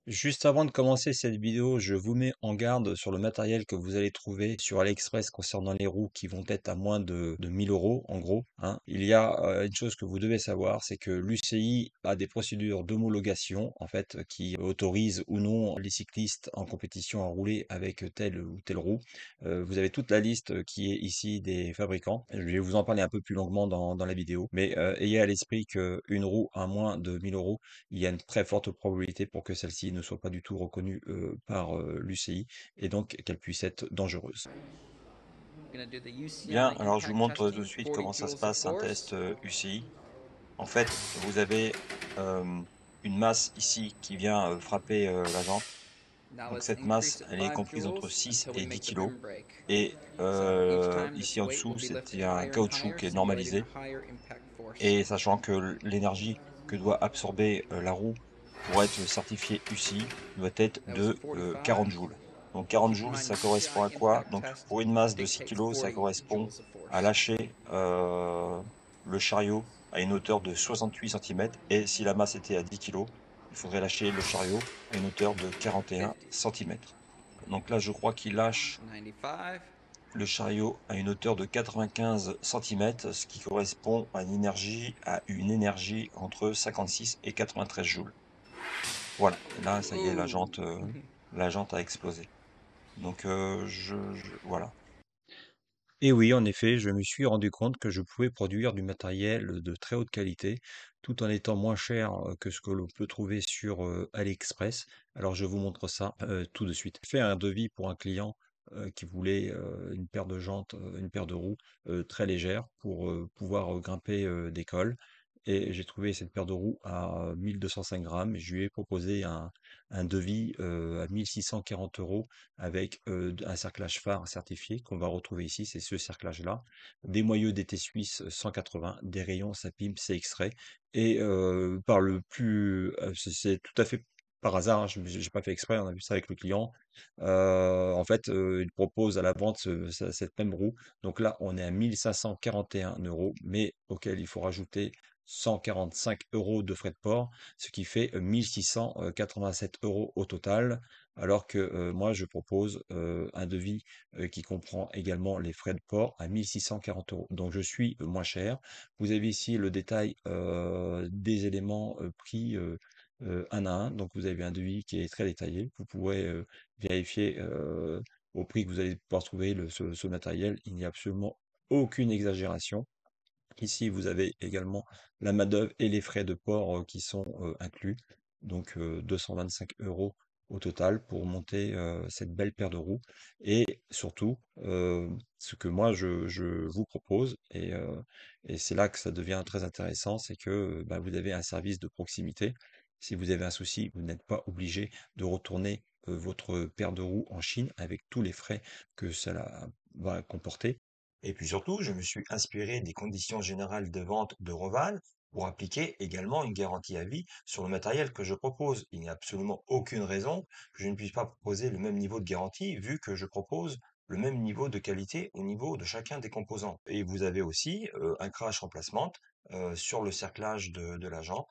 Juste avant de commencer cette vidéo, je vous mets en garde sur le matériel que vous allez trouver sur AliExpress concernant les roues qui vont être à moins de 1000 euros, en gros, hein. Il y a une chose que vous devez savoir, c'est que l'UCI a des procédures d'homologation, en fait, qui autorisent ou non les cyclistes en compétition à rouler avec telle ou telle roue. Vous avez toute la liste qui est ici des fabricants. Je vais vous en parler un peu plus longuement dans la vidéo, mais ayez à l'esprit qu'une roue à moins de 1000 euros, il y a une très forte probabilité pour que celle-ci ne soit pas du tout reconnue par l'UCI et donc qu'elle puisse être dangereuse. Bien, alors je vous montre tout de suite comment ça se passe un test UCI. En fait, vous avez euh, une masse ici qui vient frapper la jante. Donc cette masse, elle est comprise entre 6 et 10 kilos. Et ici en dessous, c'est un caoutchouc qui est normalisé. Et sachant que l'énergie que doit absorber la roue pour être certifiée UCI doit être de 40 joules. Donc 40 joules, ça correspond à quoi? Donc pour une masse de 6 kilos, ça correspond à lâcher le chariot à une hauteur de 68 centimètres. Et si la masse était à 10 kilos, il faudrait lâcher le chariot à une hauteur de 41 centimètres. Donc là, je crois qu'il lâche le chariot a une hauteur de 95 centimètres, ce qui correspond à une énergie entre 56 et 93 joules. Voilà, et là, ça y est, la jante a explosé. Donc, voilà. Et oui, en effet, je me suis rendu compte que je pouvais produire du matériel de très haute qualité tout en étant moins cher que ce que l'on peut trouver sur AliExpress. Alors je vous montre ça tout de suite. J'ai fait un devis pour un client qui voulait une paire de jantes, une paire de roues très légère pour pouvoir grimper des cols. Et j'ai trouvé cette paire de roues à 1205 grammes. Je lui ai proposé un devis à 1640 euros avec un cerclage phare certifié qu'on va retrouver ici, c'est ce cerclage-là, des moyeux d'été suisse 180, des rayons Sapim C-X-Ray, et par le plus, c'est tout à fait par hasard, hein, j'ai pas fait exprès, on a vu ça avec le client. En fait, il propose à la vente cette même roue. Donc là, on est à 1541 euros, mais auquel il faut rajouter 145 euros de frais de port, ce qui fait 1687 euros au total, alors que moi, je propose un devis qui comprend également les frais de port à 1640 euros. Donc, je suis moins cher. Vous avez ici le détail des éléments pris un à un. Donc, vous avez un devis qui est très détaillé. Vous pourrez vérifier au prix que vous allez pouvoir trouver ce matériel. Il n'y a absolument aucune exagération. Ici, vous avez également la main-d'œuvre et les frais de port qui sont inclus. Donc 225 euros au total pour monter cette belle paire de roues. Et surtout, ce que moi je vous propose, et c'est là que ça devient très intéressant, c'est que bah, vous avez un service de proximité. Si vous avez un souci, vous n'êtes pas obligé de retourner votre paire de roues en Chine avec tous les frais que cela va comporter. Et puis surtout, je me suis inspiré des conditions générales de vente de Roval pour appliquer également une garantie à vie sur le matériel que je propose. Il n'y a absolument aucune raison que je ne puisse pas proposer le même niveau de garantie vu que je propose le même niveau de qualité au niveau de chacun des composants. Et vous avez aussi un crash remplacement sur le cerclage de la jante.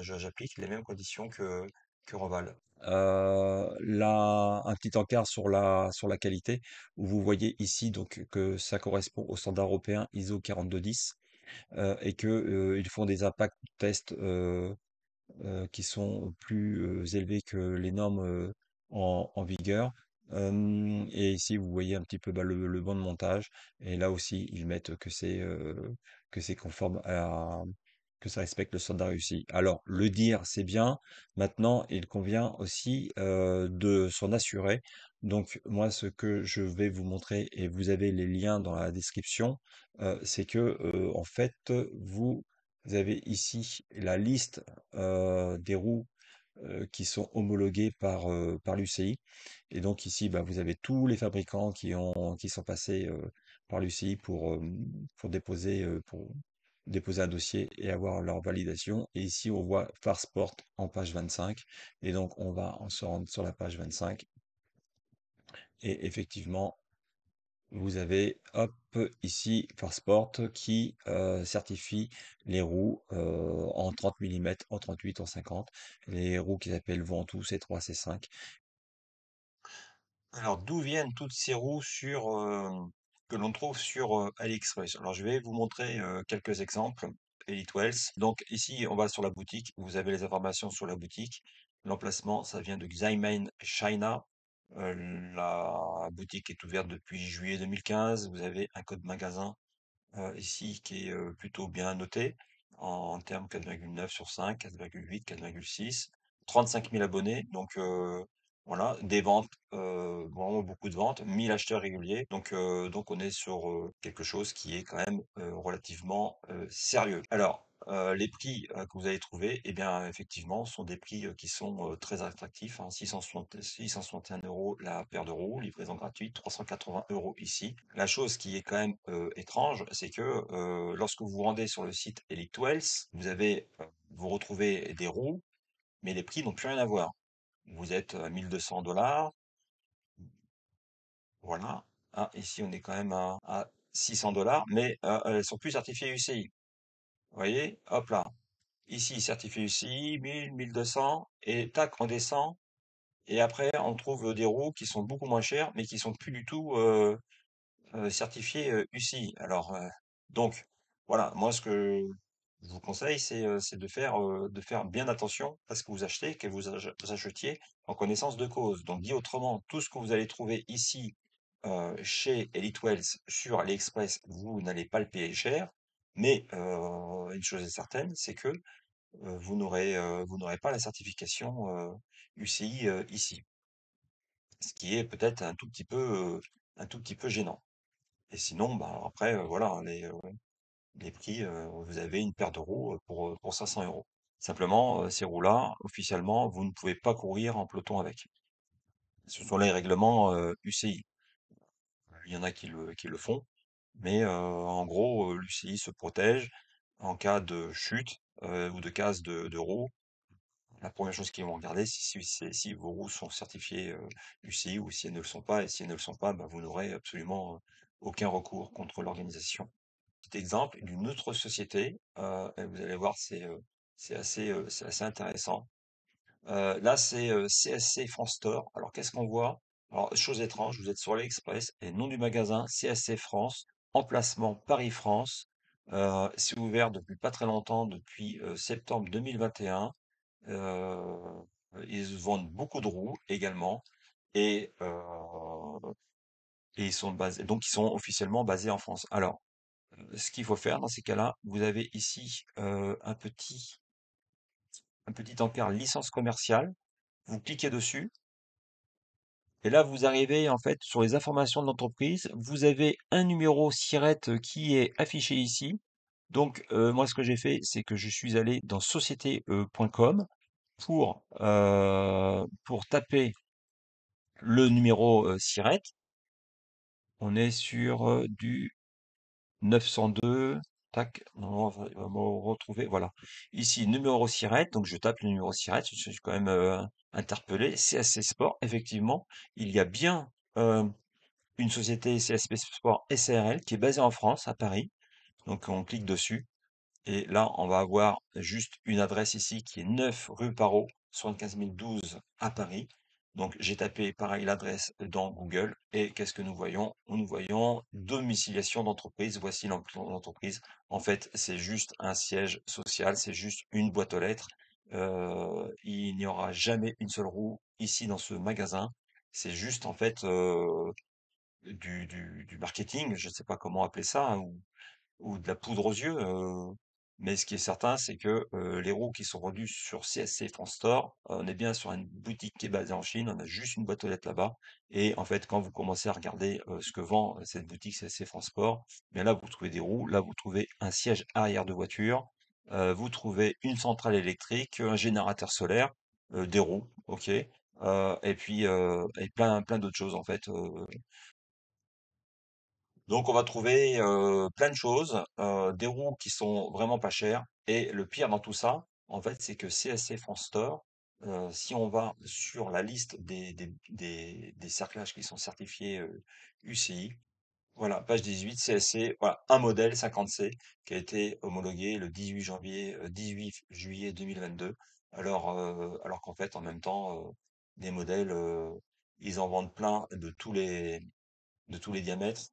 J'applique les mêmes conditions que Roval. Là, un petit encart sur la qualité, où vous voyez ici donc que ça correspond au standard européen ISO 4210 et que ils font des impacts tests qui sont plus élevés que les normes en vigueur. Et ici, vous voyez un petit peu bah, le banc de montage. Et là aussi, ils mettent que c'est conforme que ça respecte le standard réussi. Alors, le dire, c'est bien. Maintenant, il convient aussi de s'en assurer. Donc, moi, ce que je vais vous montrer, et vous avez les liens dans la description, c'est que, en fait, vous avez ici la liste des roues qui sont homologuées par l'UCI. Et donc ici, bah, vous avez tous les fabricants qui sont passés par l'UCI pour déposer un dossier et avoir leur validation. Et ici, on voit Farsport en page 25. Et donc, on se rendre sur la page 25. Et effectivement, vous avez, hop, ici, Farsport qui certifie les roues en 30 millimètres, en 38, en 50. Les roues qu'ils appellent Ventoux, C3, C5. Alors, d'où viennent toutes ces roues que l'on trouve sur AliExpress? Alors, je vais vous montrer quelques exemples. Elite Wells. Donc, ici, on va sur la boutique. Vous avez les informations sur la boutique. L'emplacement, ça vient de Xiamen, China. La boutique est ouverte depuis juillet 2015. Vous avez un code magasin ici qui est plutôt bien noté en termes 4,9 sur 5, 4,8, 4,6, 35 000 abonnés. Donc voilà, des ventes, vraiment beaucoup de ventes, 1000 acheteurs réguliers. Donc on est sur quelque chose qui est quand même relativement sérieux. Alors, les prix que vous allez trouver, eh bien, effectivement, sont des prix qui sont très attractifs, hein, 661 euros la paire de roues, livraison gratuite, 380 euros ici. La chose qui est quand même étrange, c'est que lorsque vous vous rendez sur le site Elite Wells, vous retrouvez des roues, mais les prix n'ont plus rien à voir. Vous êtes à 1200 $, voilà. Ah, ici, on est quand même à 600 $, mais elles sont plus certifiées UCI. Vous voyez? Hop là. Ici, certifié UCI, 1000, 1200, et tac, on descend, et après, on trouve des roues qui sont beaucoup moins chères, mais qui sont plus du tout certifiées UCI. Alors, donc, voilà, moi, ce que je vous conseille, c'est de faire bien attention à ce que vous achetez, que vous achetiez en connaissance de cause. Donc, dit autrement, tout ce que vous allez trouver ici chez Elite Wells sur AliExpress, vous n'allez pas le payer cher. Mais une chose est certaine, c'est que vous n'aurez pas la certification UCI ici, ce qui est peut-être un tout petit peu gênant. Et sinon, bah, après, voilà, hein, les prix, vous avez une paire de roues pour 500 euros. Simplement, ces roues-là, officiellement, vous ne pouvez pas courir en peloton avec. Ce sont les règlements UCI. Il y en a qui le font, mais en gros, l'UCI se protège en cas de chute ou de casse de roue. La première chose qu'ils vont regarder, c'est si vos roues sont certifiées UCI ou si elles ne le sont pas. Et si elles ne le sont pas, bah, vous n'aurez absolument aucun recours contre l'organisation. Petit exemple d'une autre société, et vous allez voir, c'est assez intéressant. Là, c'est CSC France Store. Alors, qu'est-ce qu'on voit? Alors, chose étrange, vous êtes sur l'Express et nom du magasin CSC France, emplacement Paris-France. C'est ouvert depuis pas très longtemps, depuis septembre 2021. Heu, ils vendent beaucoup de roues également et ils sont officiellement basés en France. Alors, ce qu'il faut faire dans ces cas-là, vous avez ici, un petit encart licence commerciale. Vous cliquez dessus et là, vous arrivez en fait sur les informations de l'entreprise. Vous avez un numéro SIRET qui est affiché ici. Donc, moi, ce que j'ai fait, c'est que je suis allé dans société.com pour taper le numéro SIRET. On est sur du 902. Tac, non, on va me retrouver. Voilà. Ici, numéro SIRET. Donc, je tape le numéro SIRET. Je suis quand même interpellé. CSC Sport, effectivement, il y a bien une société CSP Sport SARL qui est basée en France, à Paris. Donc, on clique dessus. Et là, on va avoir juste une adresse ici qui est 9 rue Parrot, 75 012 à Paris. Donc, j'ai tapé pareil l'adresse dans Google et qu'est-ce que nous voyons? Nous voyons domiciliation d'entreprise. Voici l'emploi d'entreprise. En fait, c'est juste un siège social, c'est juste une boîte aux lettres. Il n'y aura jamais une seule roue ici dans ce magasin. C'est juste en fait du marketing, je ne sais pas comment appeler ça, hein, ou de la poudre aux yeux. Mais ce qui est certain, c'est que les roues qui sont vendues sur CSC France Store, on est bien sur une boutique qui est basée en Chine, on a juste une boîte aux lettres là-bas. Et en fait, quand vous commencez à regarder ce que vend cette boutique CSC France Sport, bien là, vous trouvez des roues, là, vous trouvez un siège arrière de voiture, vous trouvez une centrale électrique, un générateur solaire, des roues, ok, et plein d'autres choses en fait. Donc on va trouver plein de choses, des roues qui sont vraiment pas chères. Et le pire dans tout ça, en fait, c'est que CSC France Store, si on va sur la liste des cerclages qui sont certifiés UCI, Voilà, page 18, CSC, voilà, un modèle 50C qui a été homologué le 18 juillet 2022. Alors qu'en fait, en même temps, des modèles, ils en vendent plein de tous les diamètres,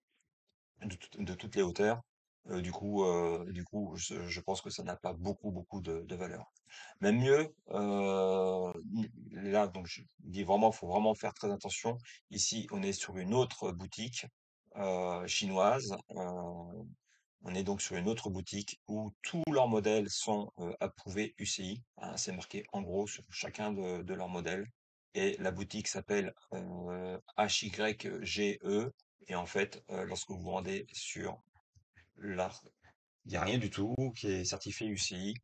de toutes les hauteurs. Du coup, je pense que ça n'a pas beaucoup de valeur. Même mieux, là, donc je dis vraiment, faut vraiment faire très attention. Ici, on est sur une autre boutique chinoise. On est donc sur une autre boutique où tous leurs modèles sont approuvés UCI, hein, c'est marqué en gros sur chacun de leurs modèles. Et la boutique s'appelle HYGE. Et en fait, lorsque vous vous rendez sur la il n'y a rien du tout qui est certifié UCI.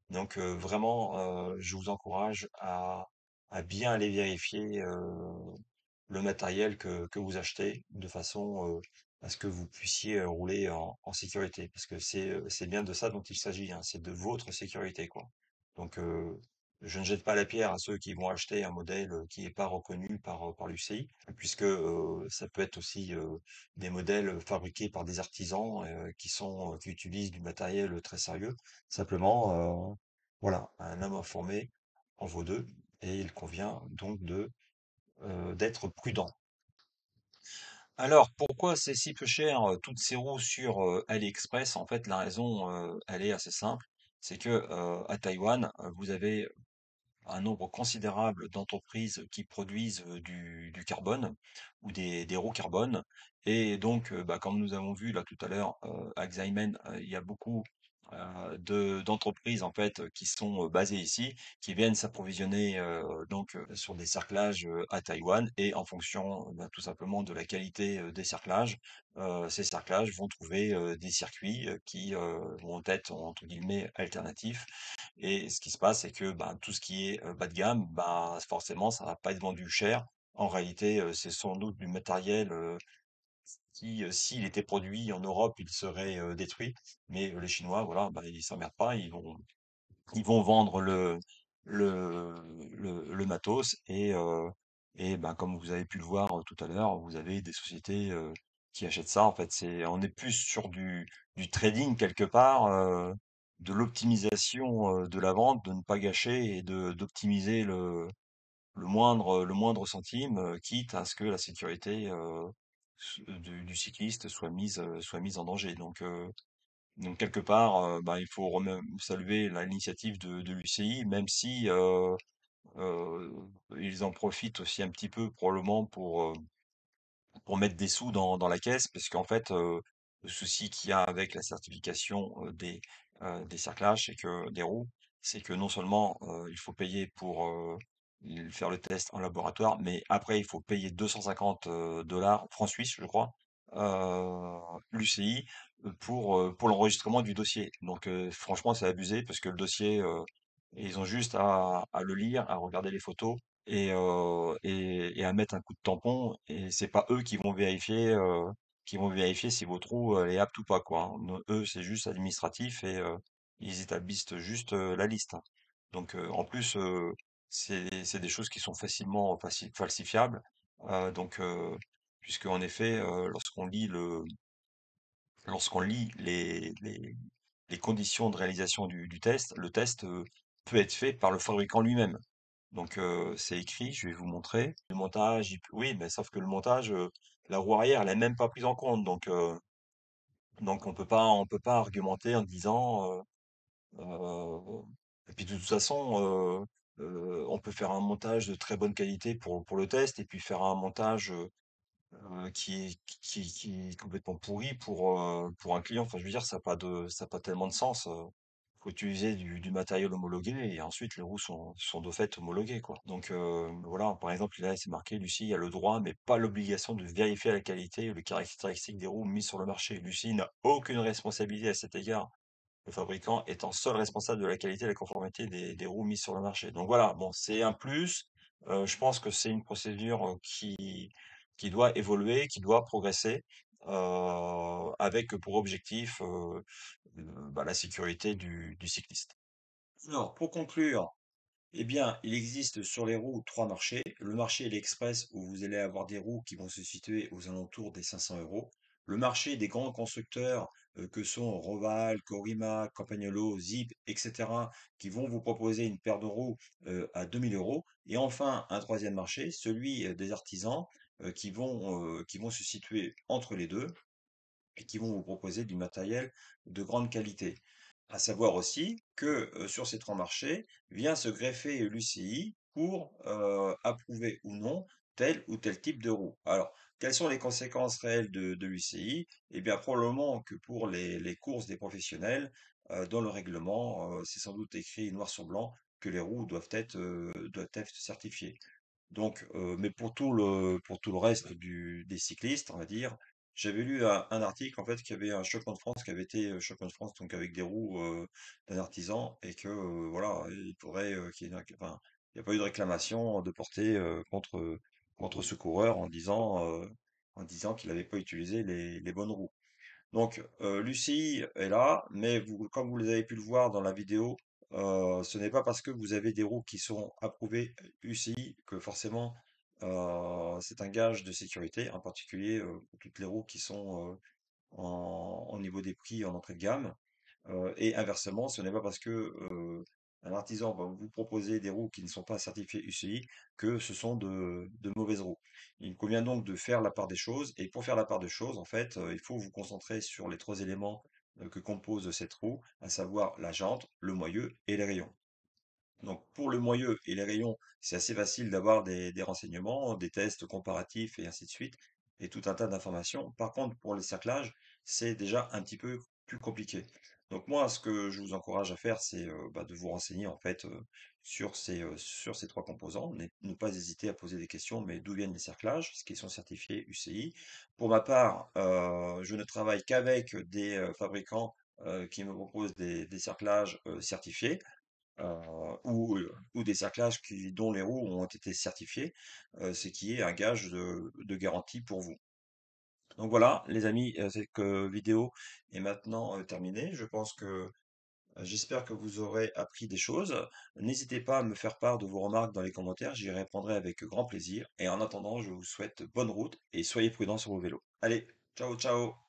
Donc vraiment, je vous encourage à bien aller vérifier le matériel que vous achetez de façon à ce que vous puissiez rouler en sécurité. Parce que c'est bien de ça dont il s'agit, hein, c'est de votre sécurité, quoi. Donc je ne jette pas la pierre à ceux qui vont acheter un modèle qui n'est pas reconnu par l'UCI, puisque ça peut être aussi des modèles fabriqués par des artisans qui utilisent du matériel très sérieux. Simplement, voilà, un homme informé en vaut deux, et il convient donc d'être prudent. Alors, pourquoi c'est si peu cher, toutes ces roues sur AliExpress? En fait, la raison, elle est assez simple. C'est que à Taïwan, vous avez un nombre considérable d'entreprises qui produisent du carbone ou des roues carbone. Et donc, bah, comme nous avons vu là tout à l'heure, à Xiamen, il y a beaucoup d'entreprises en fait qui sont basées ici, qui viennent s'approvisionner sur des cerclages à Taïwan et en fonction bah, tout simplement de la qualité des cerclages, ces cerclages vont trouver des circuits qui vont être entre guillemets alternatifs et ce qui se passe, c'est que ben, tout ce qui est bas de gamme, ben, forcément, ça va pas être vendu cher. En réalité, c'est sans doute du matériel qui, s'il était produit en Europe, il serait détruit. Mais les Chinois, voilà, ben, ils s'emmerdent pas, ils vont vendre le matos et ben, comme vous avez pu le voir tout à l'heure, vous avez des sociétés qui achètent ça. En fait, on est plus sur du trading quelque part, de l'optimisation de la vente, de ne pas gâcher et d'optimiser le moindre centime, quitte à ce que la sécurité du cycliste soit mise en danger. Donc quelque part, bah, il faut saluer l'initiative de l'UCI, même si euh, ils en profitent aussi un petit peu probablement pour mettre des sous dans la caisse, parce qu'en fait, le souci qu'il y a avec la certification des cerclages, c'est que des roues, c'est que non seulement il faut payer pour faire le test en laboratoire, mais après il faut payer 250 dollars, francs suisses, je crois, l'UCI pour l'enregistrement du dossier. Donc franchement, c'est abusé parce que le dossier, ils ont juste à le lire, à regarder les photos et à mettre un coup de tampon et c'est pas eux qui vont vérifier si votre roue elle est apte ou pas quoi, hein. Eux c'est juste administratif et ils établissent juste la liste, hein. Donc en plus c'est des choses qui sont facilement falsifiables donc puisque en effet lorsqu'on lit les conditions de réalisation du test, le test peut être fait par le fabricant lui-même. Donc c'est écrit, je vais vous montrer. Le montage, oui, mais sauf que le montage, la roue arrière, elle est même pas prise en compte. Donc on peut pas argumenter en disant. Et puis de toute façon, on peut faire un montage de très bonne qualité pour le test, et puis faire un montage qui est complètement pourri pour un client. Enfin, je veux dire, ça a pas tellement de sens. Faut utiliser du matériel homologué et ensuite les roues sont de fait homologuées, quoi. Donc voilà, par exemple, là, c'est marqué, Lucie a le droit, mais pas l'obligation de vérifier la qualité et les caractéristiques des roues mises sur le marché. Lucie n'a aucune responsabilité à cet égard, le fabricant étant seul responsable de la qualité et la conformité des roues mises sur le marché. Donc voilà, bon, c'est un plus. Je pense que c'est une procédure qui doit évoluer, qui doit progresser, avec pour objectif bah, la sécurité du cycliste. Alors, pour conclure, eh bien, il existe sur les roues trois marchés. Le marché l'Express, où vous allez avoir des roues qui vont se situer aux alentours des 500 euros. le marché des grands constructeurs que sont Roval, Corima, Campagnolo, Zip, etc., qui vont vous proposer une paire de roues à 2 000 euros. Et enfin, un troisième marché, celui des artisans qui vont se situer entre les deux et qui vont vous proposer du matériel de grande qualité. À savoir aussi que sur ces trois marchés vient se greffer l'UCI pour approuver ou non tel ou tel type de roue. Alors, quelles sont les conséquences réelles de l'UCI? Eh bien, probablement que pour les courses des professionnels, dans le règlement, c'est sans doute écrit noir sur blanc que les roues doivent être certifiées. Donc, mais pour tout le reste des cyclistes, on va dire, j'avais lu un article en fait qui avait un champion de France qui avait été champion de France donc avec des roues d'un artisan et que voilà, il pourrait qu'il y ait enfin, il n'y a pas eu de réclamation de portée contre ce coureur en disant qu'il n'avait pas utilisé les bonnes roues. Donc, l'UCI est là, mais comme vous les avez pu le voir dans la vidéo, ce n'est pas parce que vous avez des roues qui sont approuvées UCI que forcément c'est un gage de sécurité, en particulier pour toutes les roues qui sont au niveau des prix en entrée de gamme. Et inversement, ce n'est pas parce que un artisan va vous proposer des roues qui ne sont pas certifiées UCI que ce sont de mauvaises roues. Il convient donc de faire la part des choses. Et pour faire la part des choses, en fait, il faut vous concentrer sur les trois éléments que compose cette roue, à savoir la jante, le moyeu et les rayons. Donc pour le moyeu et les rayons, c'est assez facile d'avoir des renseignements, des tests comparatifs et ainsi de suite, et tout un tas d'informations. Par contre, pour les cerclages, c'est déjà un petit peu plus compliqué. Donc moi, ce que je vous encourage à faire, c'est de vous renseigner en fait sur ces trois composants. Ne pas hésiter à poser des questions, mais d'où viennent les cerclages, est-ce qu'ils sont certifiés UCI. Pour ma part, je ne travaille qu'avec des fabricants qui me proposent des cerclages certifiés ou des cerclages dont les roues ont été certifiées, ce qui est un gage de garantie pour vous. Donc voilà, les amis, cette vidéo est maintenant terminée. Je pense que j'espère que vous aurez appris des choses. N'hésitez pas à me faire part de vos remarques dans les commentaires, j'y répondrai avec grand plaisir. Et en attendant, je vous souhaite bonne route et soyez prudents sur vos vélos. Allez, ciao ciao!